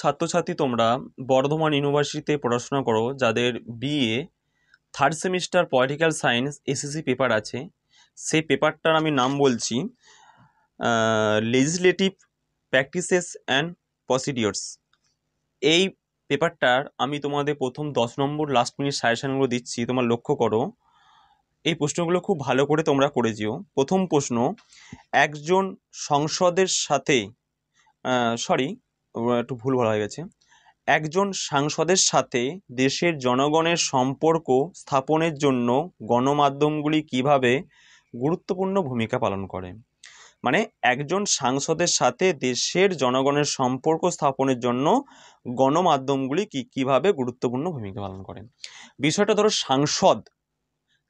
ছাত্রছাত্রী তোমরা বর্ধমান ইউনিভার্সিটিতে পড়াশোনা করো, যাদের BA third semester political science SSC paper আছে, সেই পেপারটার আমি নাম বলছি লেজিসলেটিভ প্র্যাকটিসেস অ্যান্ড প্রসিডিওর্স। এই পেপারটার আমি তোমাদের প্রথম 10 নম্বর লাস্ট মিনিট সাজেশনগুলো দিচ্ছি, তোমরা লক্ষ্য করো। এই প্রশ্নগুলো খুব ভালো করে তোমরা করে যেও। প্রথম প্রশ্ন, একজন সংসদের সাথে একটু ভুল বলা হয়ে গেছে, একজন সাংসদের সাথে দেশের জনগণের সম্পর্ক স্থাপনের জন্য গণমাধ্যমগুলি কিভাবে গুরুত্বপূর্ণ ভূমিকা পালন করে। মানে একজন সাংসদের সাথে দেশের জনগণের সম্পর্ক স্থাপনের জন্য গণমাধ্যমগুলি কিভাবে গুরুত্বপূর্ণ ভূমিকা পালন করে। বিষয়টা ধরো, সাংসদ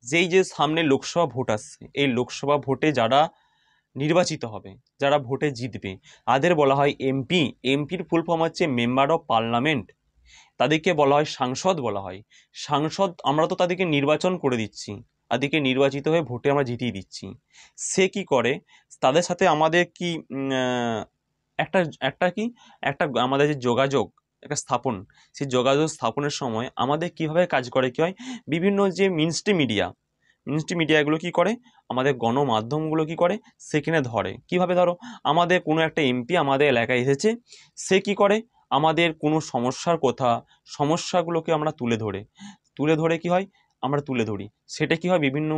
যে সামনে লোকসভা ভোট আসছে, এই লোকসভা ভোটে যারা নির্বাচিত হবে, যারা ভোটে জিতবে, তাদের বলা হয় এমপি। এমপির ফুল ফর্ম হচ্ছে মেম্বার অফ পার্লামেন্ট। তাদেরকে বলা হয় সাংসদ বলা হয়। সাংসদ, আমরা তো তাদেরকে নির্বাচন করে দিচ্ছি, তাদেরকে নির্বাচিত হয়ে ভোটে আমরা জিতিয়ে দিচ্ছি। সে কি করে, তাদের সাথে আমাদের কি একটা একটা কি একটা আমাদের যে যোগাযোগ একটা স্থাপন, সেই যোগাযোগ স্থাপনের সময় আমাদের কিভাবে কাজ করে, কি হয়, বিভিন্ন যে মিনিস্ট্রি মিডিয়াগুলো কি করে, আমাদের গণমাধ্যমগুলো কি করে, সেখানে ধরে। কিভাবে ধরো, আমাদের কোনো একটা এমপি আমাদের এলাকায় এসেছে, সে কি করে, আমাদের কোনো সমস্যাগুলোকে আমরা তুলে ধরে কি হয়, আমরা তুলে ধরি। সেটা কি হয়, বিভিন্ন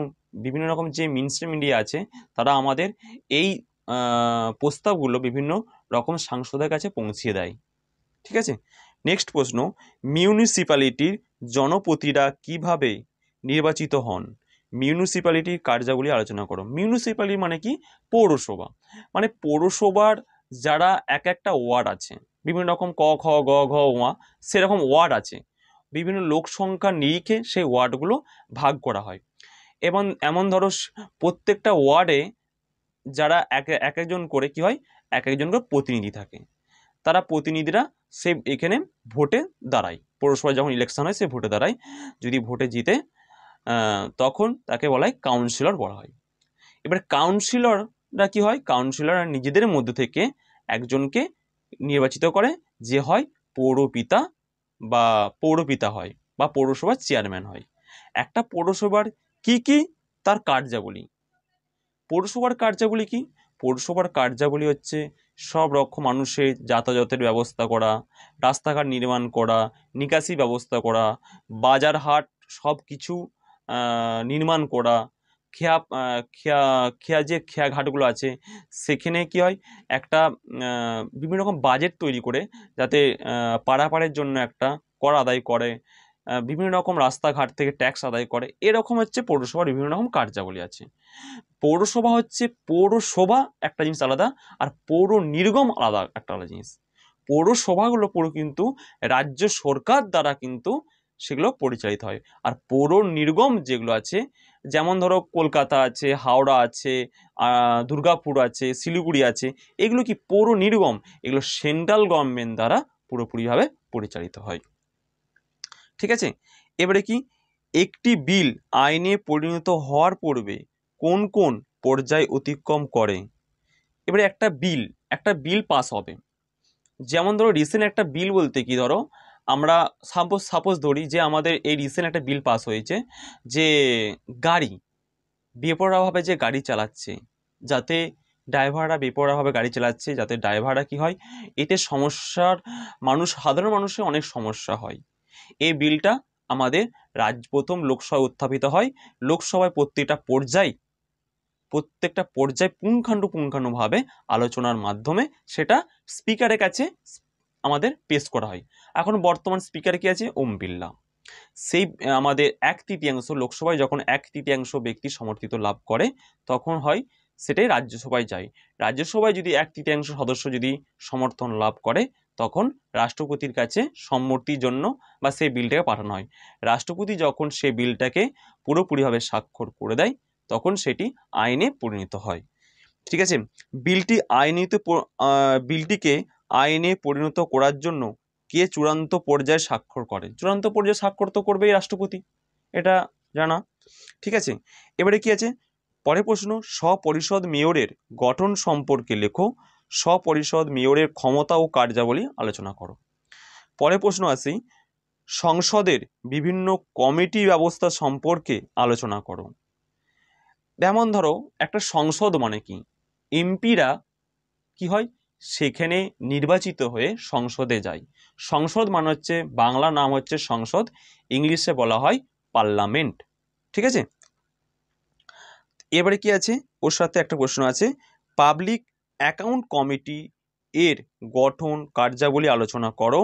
বিভিন্ন রকম যে মিনিস্ট্রি মিডিয়া আছে, তারা আমাদের এই প্রস্তাবগুলো বিভিন্ন রকম সাংসদের কাছে পৌঁছিয়ে দেয়। ঠিক আছে। নেক্সট প্রশ্ন, মিউনিসিপ্যালিটির জনপ্রতিনিধিরা কিভাবে নির্বাচিত হন। মিউনিসিপ্যালিটির কার্যাবলী আলোচনা করো। মিউনিসিপ্যালিটি মানে কি, পৌরসভা। মানে পৌরসভার যারা একটা ওয়ার্ড আছে, বিভিন্ন রকম ক খ গ ঘ ওয়া, সেরকম ওয়ার্ড আছে, বিভিন্ন লোক সংখ্যার নিরিখে সেই ওয়ার্ডগুলো ভাগ করা হয়। এবং এমন ধরো, প্রত্যেকটা ওয়ার্ডে যারা একজন করে কি হয়, একজন করে প্রতিনিধি থাকে। তারা প্রতিনিধিরা সে এখানে ভোটে দাঁড়ায়। পৌরসভায় যখন ইলেকশন হয়, সে ভোটে দাঁড়ায়। যদি ভোটে জিতে তখন তাকে বলা হয় কাউন্সিলর বলা হয়। এবার কাউন্সিলররা কি হয়, কাউন্সিলররা নিজেদের মধ্যে থেকে একজনকে নির্বাচিত করে, যে হয় পৌরপিতা হয়, বা পৌরসভার চেয়ারম্যান হয়। একটা পৌরসভার কি তার কার্যাবলী। পৌরসভার কার্যাবলী কি, পৌরসভার কার্যাবলী হচ্ছে সব রকম মানুষের যাতায়াতের ব্যবস্থা করা, রাস্তাঘাট নির্মাণ করা, নিকাশি ব্যবস্থা করা, বাজার হাট সব কিছু নির্মাণ করা, খেয়াঘাটগুলো আছে, সেখানে কি হয়, একটা বিভিন্ন রকম বাজেট তৈরি করে, যাতে পাড়াপাড়ের জন্য একটা কর আদায় করে, বিভিন্ন রকম রাস্তাঘাট থেকে ট্যাক্স আদায় করে। এরকম হচ্ছে পৌরসভার বিভিন্ন রকম কার্যাবলী আছে। পৌরসভা হচ্ছে, পৌরসভা একটা জিনিস আলাদা, আর পৌর নির্গম আলাদা একটা আলাদা জিনিস। পৌরসভাগুলো পুরো কিন্তু রাজ্য সরকার দ্বারা কিন্তু সেগুলো পরিচালিত হয়। আর পৌর নির্গম যেগুলো আছে, যেমন ধরো কলকাতা আছে, হাওড়া আছে, দুর্গাপুর আছে, শিলিগুড়ি আছে, এগুলো কি পৌর নির্গম, এগুলো সেন্ট্রাল গভর্নমেন্ট দ্বারা পুরোপুরিভাবে পরিচালিত হয়। ঠিক আছে। এবারে কি, একটি বিল আইনে পরিণত হওয়ার পূর্বে কোন কোন পর্যায় অতিক্রম করে। এবারে একটা বিল পাস হবে, যেমন ধরো রিসেন্ট একটা বিল বলতে কি, ধরো আমরা সাপোজ ধরি যে আমাদের এই রিসেন্ট একটা বিল পাস হয়েছে, যে গাড়ি বেপরোয়াভাবে যে গাড়ি চালাচ্ছে, যাতে ড্রাইভাররা বেপরোয়াভাবে গাড়ি চালাচ্ছে, যাতে ড্রাইভাররা কি হয়, এতে সাধারণ মানুষের অনেক সমস্যা হয়। এই বিলটা আমাদের প্রথম লোকসভায় উত্থাপিত হয়। লোকসভায় প্রত্যেকটা পর্যায় পুঙ্খানুপুঙ্খানুভাবে আলোচনার মাধ্যমে সেটা স্পিকারের কাছে আমাদের পেশ করা হয়। এখন বর্তমান স্পিকার কি আছে, ওম বিড়লা। সেই আমাদের 1/3 লোকসভায় যখন 1/3 ব্যক্তি সমর্থিত লাভ করে, তখন হয় সেটাই রাজ্যসভায় যায়। রাজ্যসভায় যদি 1/3 সদস্য যদি সমর্থন লাভ করে, তখন রাষ্ট্রপতির কাছে সম্মতির জন্য বা সেই বিলটাকে পাঠানো হয়। রাষ্ট্রপতি যখন সেই বিলটাকে পুরোপুরিভাবে স্বাক্ষর করে দেয়, তখন সেটি আইনে পরিণত হয়। ঠিক আছে। বিলটিকে আইনে পরিণত করার জন্য কে চূড়ান্ত পর্যায়ে স্বাক্ষর করে। চূড়ান্ত পর্যায়ে স্বাক্ষর তো করবেই রাষ্ট্রপতি, এটা জানা। ঠিক আছে। এবারে কি আছে, পরের প্রশ্ন, স্বপরিষদ মেয়রের গঠন সম্পর্কে লেখো। স্বপরিষদ মেয়রের ক্ষমতা ও কার্যাবলী আলোচনা করো। পরের প্রশ্ন আসি, সংসদের বিভিন্ন কমিটি ব্যবস্থা সম্পর্কে আলোচনা করো। যেমন ধরো একটা সংসদ মানে কি, এমপিরা কি হয় সেখানে নির্বাচিত হয়ে সংসদে যায়। সংসদ মানে হচ্ছে বাংলা নাম হচ্ছে সংসদ, ইংলিশে বলা হয় পার্লামেন্ট। ঠিক আছে, এবারে কি আছে, ওর সাথে একটা প্রশ্ন আছে, পাবলিক অ্যাকাউন্ট কমিটি এর গঠন কার্যাবলী আলোচনা করো।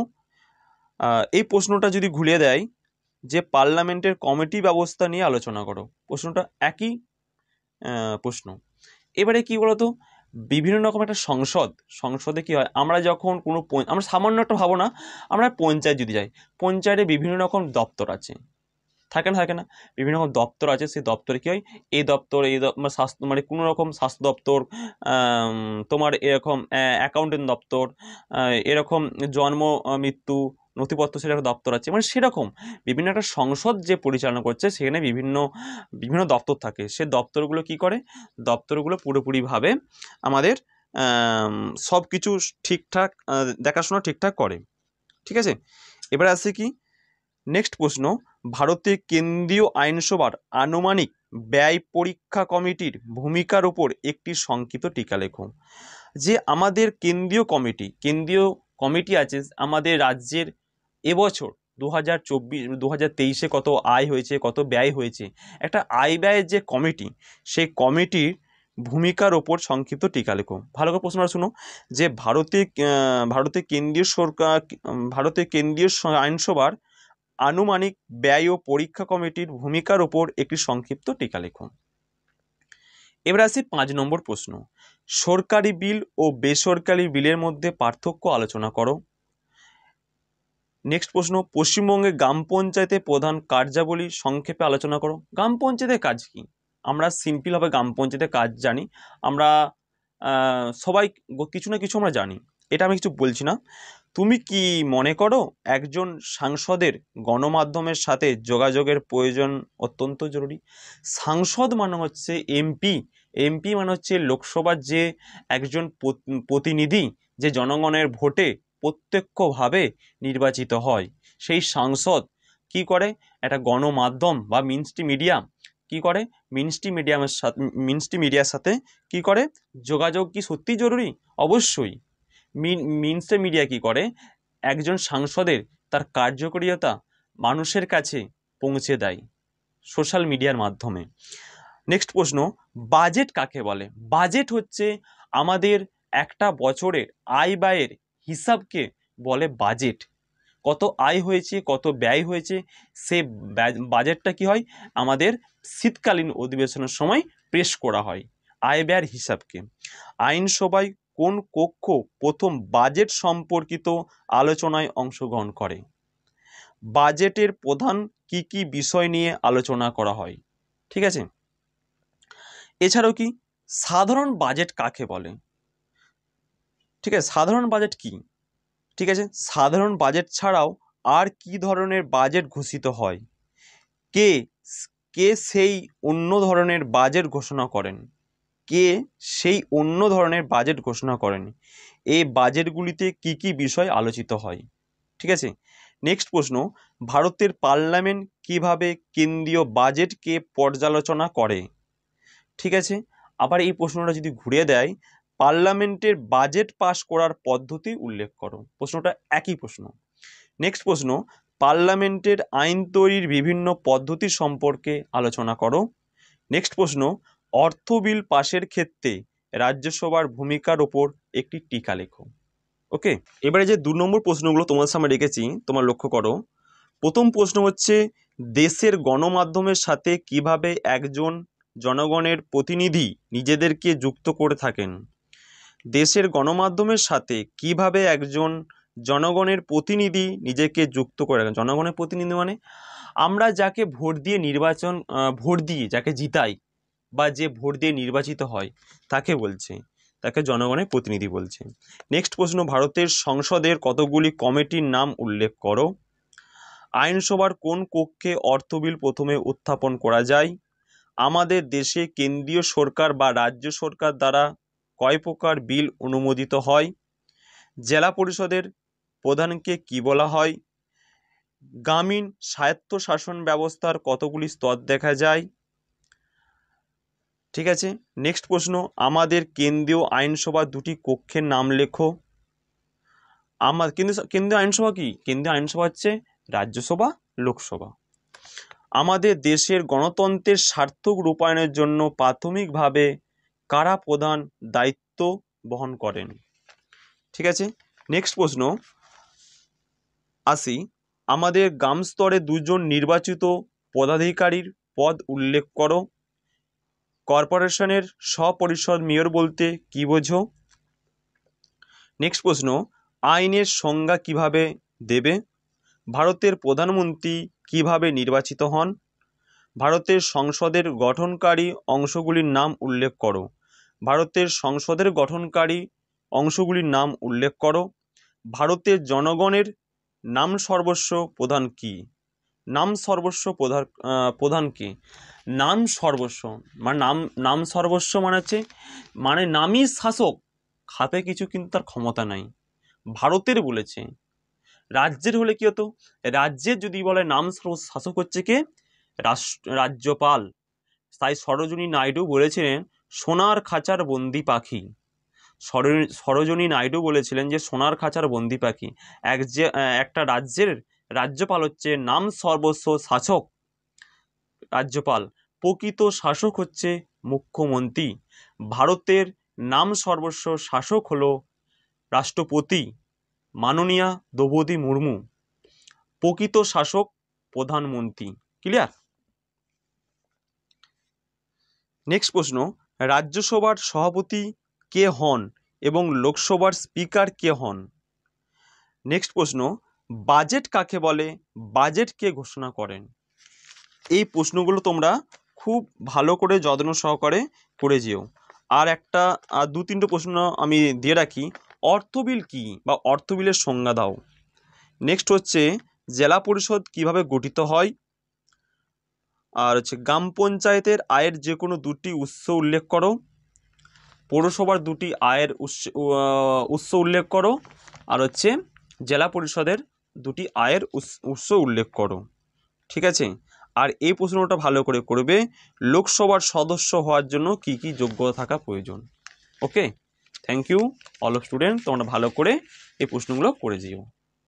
এই প্রশ্নটা যদি ঘুরিয়ে দেয় যে পার্লামেন্টের কমিটি ব্যবস্থা নিয়ে আলোচনা করো, প্রশ্নটা একই প্রশ্ন। এবারে কি বলতো, বিভিন্ন রকম একটা সংসদে কি হয়, আমরা যখন কোনো আমরা সামান্য একটা ভাবো না, আমরা পঞ্চায়েত যদি যাই, পঞ্চায়েতে বিভিন্ন রকম দপ্তর আছে, থাকে না বিভিন্ন রকম দপ্তর আছে। সেই দপ্তরে কি হয়, এই দপ্তর স্বাস্থ্য মানে কোনো রকম স্বাস্থ্য দপ্তর, তোমার এরকম অ্যাকাউন্টেন্ট দপ্তর, এরকম জন্ম মৃত্যু নথিপত্র সেটা একটা দপ্তর আছে, মানে সেরকম বিভিন্ন একটা সংসদ যে পরিচালনা করছে সেখানে বিভিন্ন বিভিন্ন দপ্তর থাকে। সে দপ্তরগুলো কি করে, দপ্তরগুলো পুরোপুরিভাবে আমাদের সব কিছু ঠিকঠাক দেখাশোনা ঠিকঠাক করে। ঠিক আছে, এবার আসছে কি নেক্সট প্রশ্ন, ভারতের কেন্দ্রীয় আইনসভার আনুমানিক ব্যয় পরীক্ষা কমিটির ভূমিকার উপর একটি সংক্ষিপ্ত টিকা লেখো। যে আমাদের কেন্দ্রীয় কমিটি আছে আমাদের রাজ্যের, এবছর 2024-2023 কত আয় হয়েছে, কত ব্যয় হয়েছে, একটা আয় ব্যয়ের যে কমিটি, সেই কমিটির ভূমিকার ওপর সংক্ষিপ্ত টিকা লেখো। ভালো করে প্রশ্নটা শুনো, যে ভারতের কেন্দ্রীয় আইনসভার আনুমানিক ব্যয় ও পরীক্ষা কমিটির ভূমিকার ওপর একটি সংক্ষিপ্ত টিকা লেখো। এবার আসি 5 নম্বর প্রশ্ন, সরকারি বিল ও বেসরকারি বিলের মধ্যে পার্থক্য আলোচনা করো। নেক্সট প্রশ্ন, পশ্চিমবঙ্গে গ্রাম পঞ্চায়েতের প্রধান কার্যাবলী সংক্ষেপে আলোচনা করো। গ্রাম পঞ্চায়েতের কাজ কি, আমরা সিম্পলভাবে গ্রাম পঞ্চায়েতের কাজ জানি, আমরা সবাই কিছু না কিছু আমরা জানি, এটা আমি কিছু বলছি না। তুমি কি মনে করো একজন সাংসদের গণমাধ্যমের সাথে যোগাযোগের প্রয়োজন অত্যন্ত জরুরি? সাংসদ মানে হচ্ছে এমপি মানে হচ্ছে লোকসভার যে একজন প্রতিনিধি, যে জনগণের ভোটে প্রত্যক্ষভাবে নির্বাচিত হয়। সেই সাংসদ কি করে, একটা গণমাধ্যম বা মিডিয়া কি করে, মিডিয়ার সাথে কি করে যোগাযোগ, কি সত্যি জরুরি? অবশ্যই। মিডিয়া কি করে, একজন সাংসদের তার কার্যকারিতা মানুষের কাছে পৌঁছে দেয় সোশ্যাল মিডিয়ার মাধ্যমে। নেক্সট প্রশ্ন, বাজেট কাকে বলে? বাজেট হচ্ছে আমাদের একটা বছরের আয় ব্যয়ের হিসাবকে বলে বাজেট। কত আয় হয়েছে, কত ব্যয় হয়েছে, সে বাজেটটা কি হয় আমাদের শীতকালীন অধিবেশনের সময় পেশ করা হয় আয় ব্যয়ের হিসাবকে। আইনসভায় কোন কক্ষ প্রথম বাজেট সম্পর্কিত আলোচনায় অংশগ্রহণ করে? বাজেটের প্রধান কি কি বিষয় নিয়ে আলোচনা করা হয়? ঠিক আছে, এছাড়াও কি সাধারণ বাজেট কাকে বলে? ঠিক আছে, সাধারণ বাজেট কি? ঠিক আছে, সাধারণ বাজেট ছাড়াও আর কি ধরনের বাজেট ঘোষিত হয়? কে কে সেই অন্য ধরনের বাজেট ঘোষণা করেন? কে সেই অন্য ধরনের বাজেট ঘোষণা করেন? এই বাজেটগুলিতে কি কি বিষয় আলোচিত হয়? ঠিক আছে, নেক্সট প্রশ্ন, ভারতের পার্লামেন্ট কিভাবে কেন্দ্রীয় বাজেটকে পর্যালোচনা করে? ঠিক আছে, আবার এই প্রশ্নটা যদি ঘুরিয়ে দেয়, পার্লামেন্টের বাজেট পাস করার পদ্ধতি উল্লেখ করো। প্রশ্নটা একই প্রশ্ন। নেক্সট প্রশ্ন, পার্লামেন্টের আইন তৈরির বিভিন্ন পদ্ধতি সম্পর্কে আলোচনা করো। নেক্সট প্রশ্ন, অর্থ বিল পাশের ক্ষেত্রে রাজ্যসভার ভূমিকার ওপর একটি টিকা লেখো। ওকে, এবারে যে 2 নম্বর প্রশ্নগুলো তোমার সামনে রেখেছি তোমার লক্ষ্য করো। প্রথম প্রশ্ন হচ্ছে, দেশের গণমাধ্যমের সাথে কিভাবে একজন জনগণের প্রতিনিধি নিজেদেরকে যুক্ত করে থাকেন? দেশের গণমাধ্যমের সাথে কিভাবে একজন জনগণের প্রতিনিধি নিজেকে যুক্ত করে রাখেন? জনগণের প্রতিনিধি মানে আমরা যাকে ভোট দিয়ে যাকে জিতাই বা যে ভোট দিয়ে নির্বাচিত হয় তাকে বলছে, তাকে জনগণের প্রতিনিধি বলছে। নেক্সট প্রশ্ন, ভারতের সংসদের কতগুলি কমিটির নাম উল্লেখ করো। আইনসভার কোন কক্ষে অর্থ বিল প্রথমে উত্থাপন করা যায়? আমাদের দেশে কেন্দ্রীয় সরকার বা রাজ্য সরকার দ্বারা কয় প্রকার বিল অনুমোদিত হয়? জেলা পরিষদের প্রধানকে কি বলা হয়? গ্রামীণ স্বায়ত্তশাসন ব্যবস্থার কতগুলি স্তর দেখা যায়? ঠিক আছে, নেক্সট প্রশ্ন, আমাদের কেন্দ্রীয় আইনসভার দুটি কক্ষের নাম লেখো। আমার কেন্দ্রীয় আইনসভা কি? কেন্দ্রীয় আইনসভা হচ্ছে রাজ্যসভা, লোকসভা। আমাদের দেশের গণতন্ত্রের সার্থক রূপায়ণের জন্য প্রাথমিকভাবে কারা প্রধান দায়িত্ব বহন করেন? ঠিক আছে, নেক্সট প্রশ্ন আসি, আমাদের গ্রাম স্তরে দুজন নির্বাচিত পদাধিকারীর পদ উল্লেখ করো। কর্পোরেশনের স্বপরিষদ মেয়র বলতে কি বোঝো? নেক্সট প্রশ্ন, আইনের সংজ্ঞা কিভাবে দেবে? ভারতের প্রধানমন্ত্রী কিভাবে নির্বাচিত হন? ভারতের সংসদের গঠনকারী অংশগুলির নাম উল্লেখ করো। ভারতের সংসদের গঠনকারী অংশগুলির নাম উল্লেখ করো। ভারতের জনগণের নাম সর্বস্ব প্রধান কি? নাম সর্বস্ব প্রধান কি? নাম সর্বস্ব মানে নাম সর্বস্ব মানে হচ্ছে নামই শাসক, হাতে কিছু কিন্তু তার ক্ষমতা নাই। ভারতের বলেছে, রাজ্যের হলে কি হতো? রাজ্যের যদি বলে নাম শাসক হচ্ছে কে? রাজ্যপাল। তাই সরোজিনী নাইডু বলেছিলেন সোনার খাঁচার বন্দি পাখি। সরোজিনী নাইডু বলেছিলেন যে সোনার খাঁচার বন্দি পাখি। একটা রাজ্যের রাজ্যপাল হচ্ছে নাম সর্বস্ব শাসক, রাজ্যপাল। প্রকৃত শাসক হচ্ছে মুখ্যমন্ত্রী। ভারতের নাম সর্বস্ব শাসক হলো রাষ্ট্রপতি মাননীয়া দ্রৌপদী মুর্মু। প্রকৃত শাসক প্রধানমন্ত্রী। ক্লিয়ার? নেক্সট প্রশ্ন, রাজ্যসভার সভাপতি কে হন এবং লোকসভার স্পিকার কে হন? নেক্সট প্রশ্ন, বাজেট কাকে বলে? বাজেট কে ঘোষণা করেন? এই প্রশ্নগুলো তোমরা খুব ভালো করে যত্ন সহকারে করে যেও। আর দু তিনটে প্রশ্ন আমি দিয়ে রাখি, অর্থবিল কি বা অর্থবিলের সংজ্ঞা দাও। নেক্সট হচ্ছে জেলা পরিষদ কিভাবে গঠিত হয়? আর হচ্ছে গ্রাম পঞ্চায়েতের আয়ের যে কোনো দুটি উৎস উল্লেখ করো। পৌরসভার দুটি আয়ের উৎস উল্লেখ করো। আর হচ্ছে জেলা পরিষদের দুটি আয়ের উৎস উল্লেখ করো। ঠিক আছে, আর এই প্রশ্নটা ভালো করে করবে, লোকসভার সদস্য হওয়ার জন্য কি কি যোগ্যতা থাকা প্রয়োজন। ওকে, থ্যাংক ইউ অল স্টুডেন্ট, তোমরা ভালো করে এই প্রশ্নগুলো করে যেও।